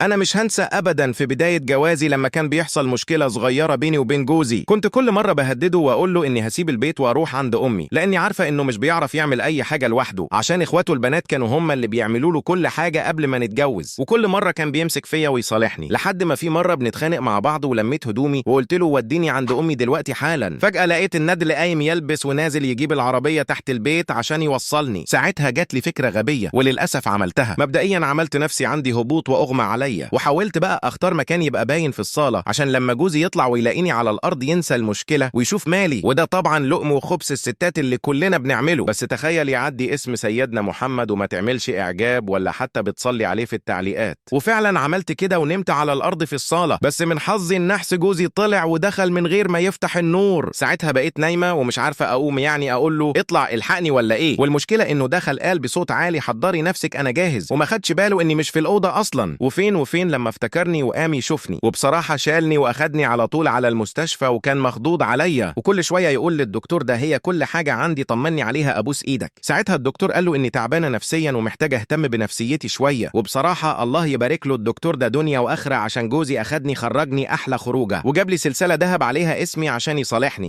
أنا مش هنسى أبدا في بداية جوازي لما كان بيحصل مشكلة صغيرة بيني وبين جوزي. كنت كل مرة بهدده وأقول له إني هسيب البيت وأروح عند أمي، لأني عارفة إنه مش بيعرف يعمل أي حاجة لوحده، عشان إخواته البنات كانوا هم اللي بيعملوا له كل حاجة قبل ما نتجوز. وكل مرة كان بيمسك فيا ويصالحني، لحد ما في مرة بنتخانق مع بعض ولميت هدومي وقلت له وديني عند أمي دلوقتي حالا. فجأة لقيت الندل قايم يلبس ونازل يجيب العربية تحت البيت عشان يوصلني. ساعتها جات لي فكرة غبية وللأسف عملتها. مبدئيا عملت نفسي عندي هبوط وأغمى عليا، وحاولت بقى اختار مكان يبقى باين في الصالة عشان لما جوزي يطلع ويلاقيني على الارض ينسى المشكلة ويشوف مالي. وده طبعا لقم وخبز الستات اللي كلنا بنعمله، بس تخيل يعدي اسم سيدنا محمد وما تعملش اعجاب ولا حتى بتصلي عليه في التعليقات. وفعلا عملت كده ونمت على الارض في الصالة، بس من حظي النحس جوزي طلع ودخل من غير ما يفتح النور. ساعتها بقيت نايمة ومش عارفة اقوم، يعني اقول له اطلع الحقني ولا ايه. والمشكلة انه دخل قال بصوت عالي حضري نفسك انا جاهز، وما خدش باله اني مش في الاوضة اصلا. وفين لما افتكرني وقام يشوفني، وبصراحة شالني واخدني على طول على المستشفى وكان مخضوض عليا، وكل شوية يقول للدكتور ده هي كل حاجة عندي طمني عليها ابوس ايدك. ساعتها الدكتور قال له اني تعبانة نفسيا ومحتاجة اهتم بنفسيتي شوية. وبصراحة الله يبارك له الدكتور ده دنيا واخرة، عشان جوزي اخدني خرجني احلى خروجة وجاب لي سلسلة ذهب عليها اسمي عشان يصالحني.